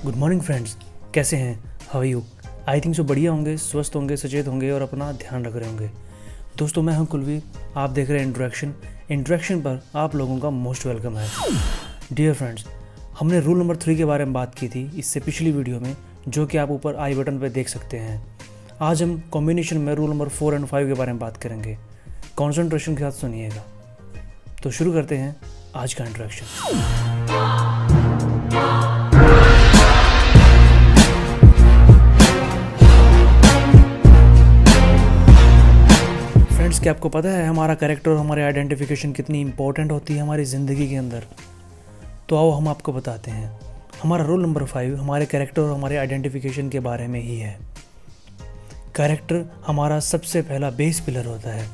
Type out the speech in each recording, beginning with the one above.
Good morning friends, कैसे हैं? How are you? I think so बढ़िया होंगे, स्वस्थ होंगे, सचेत होंगे और अपना ध्यान रख रहे होंगे। दोस्तों, मैं हूं कुलवीर, आप देख रहे हैं इंट्रोडक्शन पर आप लोगों का मोस्ट वेलकम है। डियर फ्रेंड्स, हमने रूल नंबर 3 के बारे में बात की थी इससे पिछली वीडियो में, जो कि आप ऊपर आई बटन पर देख सकते हैं। आज हम कॉम्बिनेशन में रूल नंबर 4 और 5 के बारे में बात करेंगे। कॉन्सेंट्रेशन के साथ सुनिएगा। तो शुरू करते हैं आज का इंट्रोडक्शन। फ्रेंड्स, क्या आपको पता है हमारा कैरेक्टर और हमारी आइडेंटिफिकेशन कितनी इंपॉर्टेंट होती है हमारी ज़िंदगी के अंदर? तो आओ हम आपको बताते हैं। हमारा रूल नंबर 5 हमारे कैरेक्टर और हमारे आइडेंटिफिकेशन के बारे में ही है। कैरेक्टर हमारा सबसे पहला बेस पिलर होता है।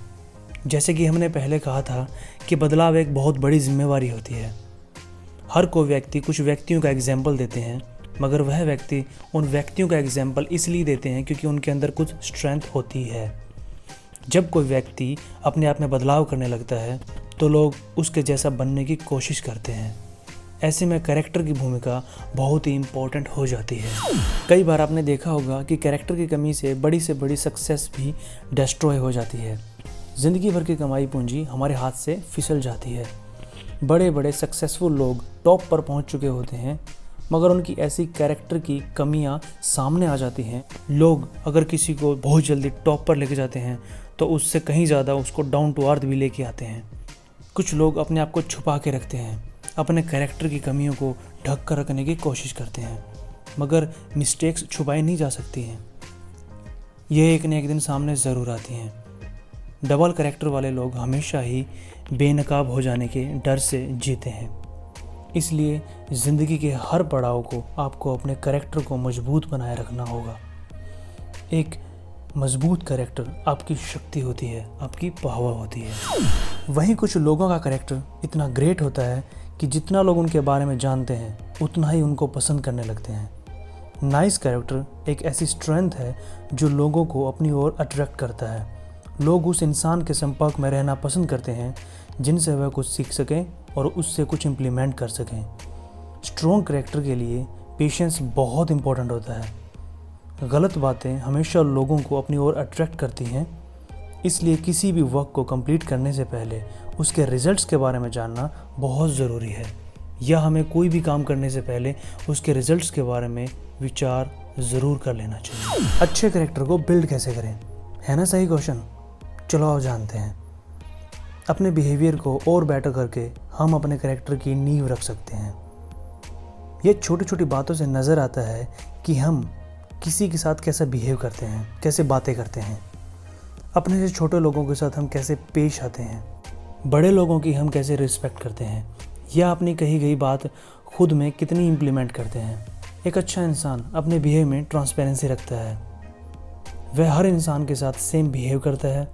जैसे कि हमने पहले कहा था कि बदलाव एक बहुत बड़ी जिम्मेवारी होती है। हर कोई व्यक्ति कुछ व्यक्तियों का एग्जाम्पल देते हैं, मगर वह व्यक्ति उन व्यक्तियों का एग्जाम्पल इसलिए देते हैं क्योंकि उनके अंदर कुछ स्ट्रेंथ होती है। जब कोई व्यक्ति अपने आप में बदलाव करने लगता है तो लोग उसके जैसा बनने की कोशिश करते हैं। ऐसे में कैरेक्टर की भूमिका बहुत ही इम्पोर्टेंट हो जाती है। कई बार आपने देखा होगा कि कैरेक्टर की कमी से बड़ी सक्सेस भी डिस्ट्रॉय हो जाती है। ज़िंदगी भर की कमाई पूंजी हमारे हाथ से फिसल जाती है। बड़े सक्सेसफुल लोग टॉप पर पहुंच चुके होते हैं, मगर उनकी ऐसी कैरेक्टर की कमियां सामने आ जाती हैं। लोग अगर किसी को बहुत जल्दी टॉप पर लेके जाते हैं तो उससे कहीं ज़्यादा उसको डाउन टू अर्थ भी लेके आते हैं। कुछ लोग अपने आप को छुपा के रखते हैं, अपने कैरेक्टर की कमियों को ढक कर रखने की कोशिश करते हैं, मगर मिस्टेक्स छुपाई नहीं जा सकती हैं। ये एक न एक दिन सामने ज़रूर आती हैं। डबल कैरेक्टर वाले लोग हमेशा ही बेनकाब हो जाने के डर से जीते हैं। इसलिए ज़िंदगी के हर पड़ाव को आपको अपने कैरेक्टर को मजबूत बनाए रखना होगा। एक मजबूत कैरेक्टर आपकी शक्ति होती है, आपकी पावर होती है। वहीं कुछ लोगों का कैरेक्टर इतना ग्रेट होता है कि जितना लोग उनके बारे में जानते हैं उतना ही उनको पसंद करने लगते हैं। नाइस कैरेक्टर एक ऐसी स्ट्रेंथ है जो लोगों को अपनी ओर अट्रैक्ट करता है। लोग उस इंसान के संपर्क में रहना पसंद करते हैं जिनसे वह कुछ सीख सकें और उससे कुछ इम्प्लीमेंट कर सकें। स्ट्रॉन्ग कैरेक्टर के लिए पेशेंस बहुत इंपॉर्टेंट होता है। गलत बातें हमेशा लोगों को अपनी ओर अट्रैक्ट करती हैं, इसलिए किसी भी वर्क को कंप्लीट करने से पहले उसके रिजल्ट्स के बारे में जानना बहुत ज़रूरी है, या हमें कोई भी काम करने से पहले उसके रिजल्ट्स के बारे में विचार ज़रूर कर लेना चाहिए। अच्छे कैरेक्टर को बिल्ड कैसे करें, है ना सही क्वेश्चन? चलो आओ जानते हैं। अपने बिहेवियर को और बेटर करके हम अपने कैरेक्टर की नींव रख सकते हैं। ये छोटी छोटी बातों से नज़र आता है कि हम किसी के साथ कैसे बिहेव करते हैं, कैसे बातें करते हैं, अपने से छोटे लोगों के साथ हम कैसे पेश आते हैं, बड़े लोगों की हम कैसे रिस्पेक्ट करते हैं, या अपनी कही गई बात खुद में कितनी इम्प्लीमेंट करते हैं। एक अच्छा इंसान अपने बिहेव में ट्रांसपेरेंसी रखता है। वह हर इंसान के साथ सेम बिहेव करता है।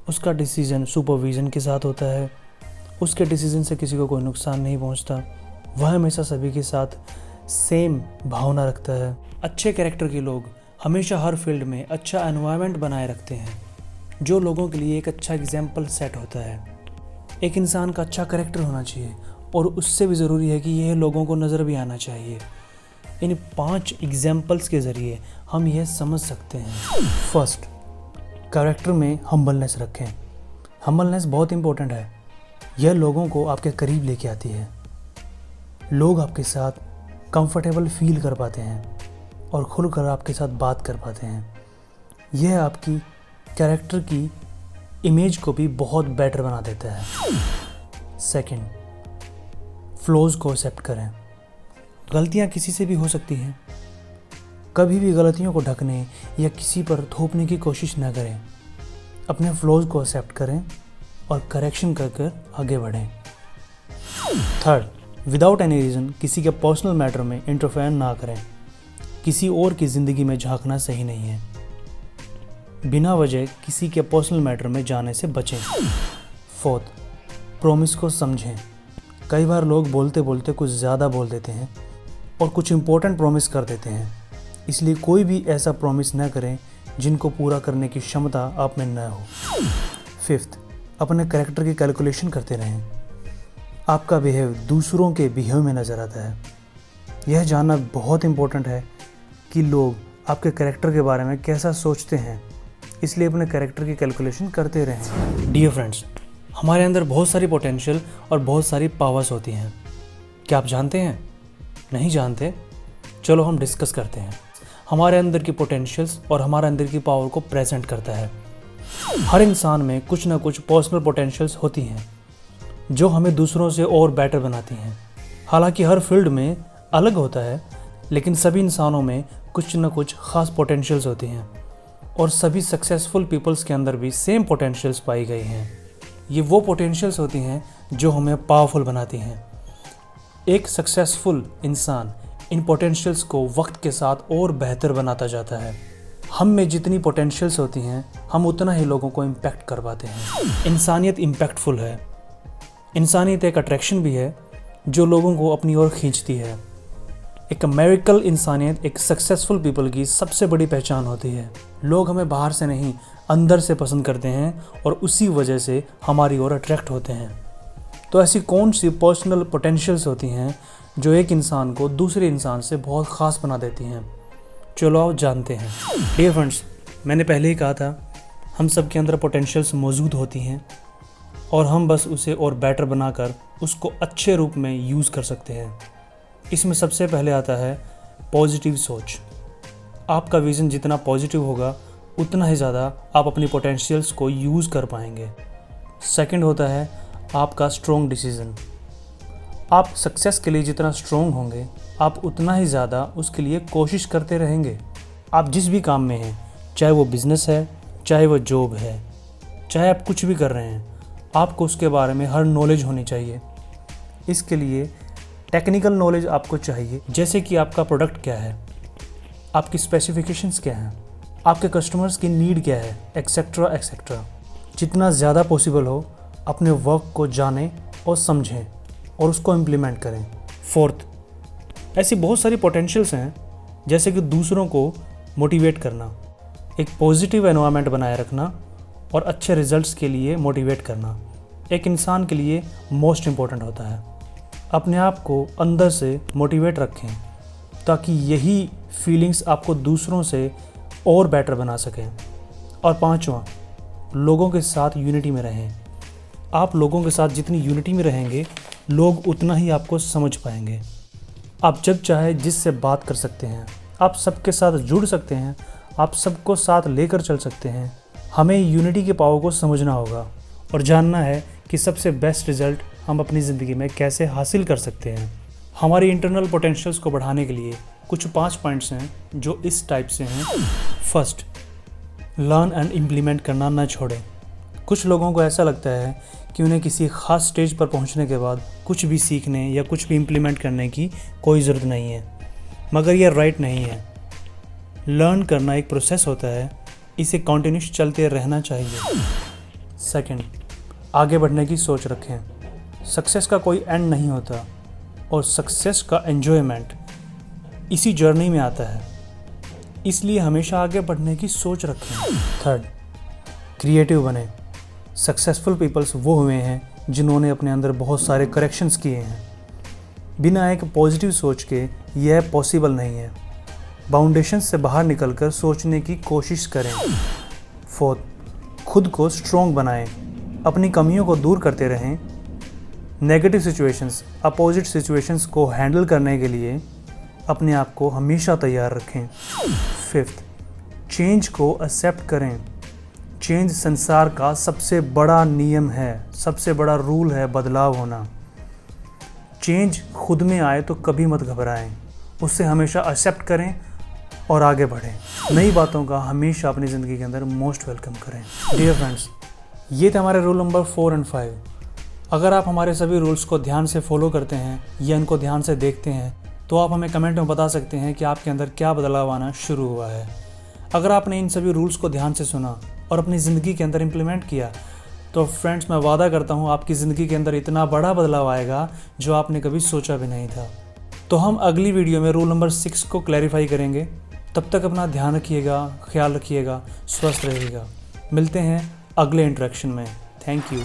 उसका डिसीजन सुपरविजन के साथ होता है। उसके डिसीजन से किसी को कोई नुकसान नहीं पहुंचता। वह हमेशा सभी के साथ सेम भावना रखता है। अच्छे कैरेक्टर के लोग हमेशा हर फील्ड में अच्छा एनवायरनमेंट बनाए रखते हैं, जो लोगों के लिए एक अच्छा एग्जाम्पल सेट होता है। एक इंसान का अच्छा कैरेक्टर होना चाहिए और उससे भी ज़रूरी है कि यह लोगों को नज़र भी आना चाहिए। इन 5 एग्जाम्पल्स के ज़रिए हम यह समझ सकते हैं। फर्स्ट, कैरेक्टर में हम्बलनेस रखें। हम्बलनेस बहुत इंपॉर्टेंट है। यह लोगों को आपके करीब लेके आती है। लोग आपके साथ कंफर्टेबल फील कर पाते हैं और खुलकर आपके साथ बात कर पाते हैं। यह आपकी कैरेक्टर की इमेज को भी बहुत बेटर बना देता है। सेकंड, फ्लॉज को एक्सेप्ट करें। गलतियां किसी से भी हो सकती हैं। कभी भी गलतियों को ढकने या किसी पर थोपने की कोशिश न करें। अपने फ्लॉज को एक्सेप्ट करें और करेक्शन कर आगे बढ़ें। थर्ड, विदाउट एनी रीज़न किसी के पर्सनल मैटर में इंटरफेयर ना करें। किसी और की ज़िंदगी में झांकना सही नहीं है। बिना वजह किसी के पर्सनल मैटर में जाने से बचें। फोर्थ, प्रॉमिस को समझें। कई बार लोग बोलते बोलते कुछ ज़्यादा बोल देते हैं और कुछ इम्पोर्टेंट प्रॉमिस कर देते हैं, इसलिए कोई भी ऐसा प्रॉमिस न करें जिनको पूरा करने की क्षमता आप में न हो। फिफ्थ, अपने कैरेक्टर की कैलकुलेशन करते रहें। आपका बिहेव दूसरों के बिहेव में नज़र आता है। यह जानना बहुत इम्पोर्टेंट है कि लोग आपके कैरेक्टर के बारे में कैसा सोचते हैं, इसलिए अपने कैरेक्टर की कैलकुलेशन करते रहें। डियर फ्रेंड्स, हमारे अंदर बहुत सारी पोटेंशियल और बहुत सारी पावर्स होती हैं। क्या आप जानते हैं? नहीं जानते? चलो हम डिस्कस करते हैं। हमारे अंदर की पोटेंशियल्स और हमारे अंदर की पावर को प्रेजेंट करता है। हर इंसान में कुछ ना कुछ पर्सनल पोटेंशियल्स होती हैं जो हमें दूसरों से और बेटर बनाती हैं। हालांकि हर फील्ड में अलग होता है, लेकिन सभी इंसानों में कुछ न कुछ ख़ास पोटेंशियल्स होती हैं और सभी सक्सेसफुल पीपल्स के अंदर भी सेम पोटेंशियल्स पाई गई हैं। ये वो पोटेंशियल्स होती हैं जो हमें पावरफुल बनाती हैं। एक सक्सेसफुल इंसान इन पोटेंशियल्स को वक्त के साथ और बेहतर बनाता जाता है। हम में जितनी पोटेंशियल्स होती हैं, हम उतना ही लोगों को इम्पैक्ट कर पाते हैं। इंसानियत इम्पैक्टफुल है। इंसानियत एक अट्रैक्शन भी है जो लोगों को अपनी ओर खींचती है। एक मैरिकल इंसानियत एक सक्सेसफुल पीपल की सबसे बड़ी पहचान होती है। लोग हमें बाहर से नहीं, अंदर से पसंद करते हैं और उसी वजह से हमारी ओर अट्रैक्ट होते हैं। तो ऐसी कौन सी पर्सनल पोटेंशियल्स होती हैं जो एक इंसान को दूसरे इंसान से बहुत ख़ास बना देती हैं? चलो आओ जानते हैं। डियर फ्रेंड्स, मैंने पहले ही कहा था, हम सब के अंदर पोटेंशियल्स मौजूद होती हैं और हम बस उसे और बेटर बनाकर उसको अच्छे रूप में यूज़ कर सकते हैं। इसमें सबसे पहले आता है पॉजिटिव सोच। आपका विज़न जितना पॉजिटिव होगा, उतना ही ज़्यादा आप अपनी पोटेंशियल्स को यूज़ कर पाएंगे। सेकंड होता है आपका स्ट्रॉन्ग डिसीज़न। आप सक्सेस के लिए जितना स्ट्रॉन्ग होंगे, आप उतना ही ज़्यादा उसके लिए कोशिश करते रहेंगे। आप जिस भी काम में हैं, चाहे वो बिज़नेस है, चाहे वो जॉब है, चाहे आप कुछ भी कर रहे हैं, आपको उसके बारे में हर नॉलेज होनी चाहिए। इसके लिए टेक्निकल नॉलेज आपको चाहिए, जैसे कि आपका प्रोडक्ट क्या है, आपकी स्पेसिफिकेशंस क्या हैं, आपके कस्टमर्स की नीड क्या है, एक्सेट्रा एक्सेट्रा। जितना ज़्यादा पॉसिबल हो अपने वर्क को जानें और समझें और उसको इम्प्लीमेंट करें। फोर्थ, ऐसी बहुत सारी पोटेंशियल्स हैं, जैसे कि दूसरों को मोटिवेट करना, एक पॉजिटिव एनवायरनमेंट बनाए रखना और अच्छे रिजल्ट्स के लिए मोटिवेट करना एक इंसान के लिए मोस्ट इम्पॉर्टेंट होता है। अपने आप को अंदर से मोटिवेट रखें ताकि यही फीलिंग्स आपको दूसरों से और बेटर बना सकें। और पांचवा, लोगों के साथ यूनिटी में रहें। आप लोगों के साथ जितनी यूनिटी में रहेंगे, लोग उतना ही आपको समझ पाएंगे। आप जब चाहे जिससे बात कर सकते हैं, आप सबके साथ जुड़ सकते हैं, आप सबको साथ लेकर चल सकते हैं। हमें यूनिटी के पावर को समझना होगा और जानना है कि सबसे बेस्ट रिज़ल्ट हम अपनी ज़िंदगी में कैसे हासिल कर सकते हैं। हमारी इंटरनल पोटेंशियल्स को बढ़ाने के लिए कुछ 5 पॉइंट्स हैं जो इस टाइप से हैं। फर्स्ट, लर्न एंड इम्प्लीमेंट करना न छोड़ें। कुछ लोगों को ऐसा लगता है कि उन्हें किसी ख़ास स्टेज पर पहुंचने के बाद कुछ भी सीखने या कुछ भी इम्प्लीमेंट करने की कोई ज़रूरत नहीं है, मगर यह राइट नहीं है। लर्न करना एक प्रोसेस होता है, इसे कंटिन्यूस चलते रहना चाहिए। सेकंड, आगे बढ़ने की सोच रखें। सक्सेस का कोई एंड नहीं होता और सक्सेस का एन्जॉयमेंट इसी जर्नी में आता है, इसलिए हमेशा आगे बढ़ने की सोच रखें। थर्ड, क्रिएटिव बने। सक्सेसफुल पीपल्स वो हुए हैं जिन्होंने अपने अंदर बहुत सारे करेक्शंस किए हैं। बिना एक पॉजिटिव सोच के यह पॉसिबल नहीं है। बाउंडेशन से बाहर निकलकर सोचने की कोशिश करें। फोर्थ, खुद को स्ट्रॉन्ग बनाएं। अपनी कमियों को दूर करते रहें। नेगेटिव सिचुएशंस, अपोजिट सिचुएशंस को हैंडल करने के लिए अपने आप को हमेशा तैयार रखें। फिफ्थ, चेंज को एक्सेप्ट करें। चेंज संसार का सबसे बड़ा नियम है, सबसे बड़ा रूल है बदलाव होना। चेंज खुद में आए तो कभी मत घबराएं, उससे हमेशा एक्सेप्ट करें और आगे बढ़ें। नई बातों का हमेशा अपनी ज़िंदगी के अंदर मोस्ट वेलकम करें। डियर फ्रेंड्स, ये थे हमारे रूल नंबर 4 और 5। अगर आप हमारे सभी रूल्स को ध्यान से फॉलो करते हैं या इनको ध्यान से देखते हैं, तो आप हमें कमेंट में बता सकते हैं कि आपके अंदर क्या बदलाव आना शुरू हुआ है। अगर आपने इन सभी रूल्स को ध्यान से सुना और अपनी ज़िंदगी के अंदर इम्प्लीमेंट किया, तो फ्रेंड्स मैं वादा करता हूँ आपकी ज़िंदगी के अंदर इतना बड़ा बदलाव आएगा जो आपने कभी सोचा भी नहीं था। तो हम अगली वीडियो में रूल नंबर 6 को क्लैरिफाई करेंगे। तब तक अपना ध्यान रखिएगा, ख्याल रखिएगा, स्वस्थ रहिएगा। मिलते हैं अगले इंटरेक्शन में। Thank you.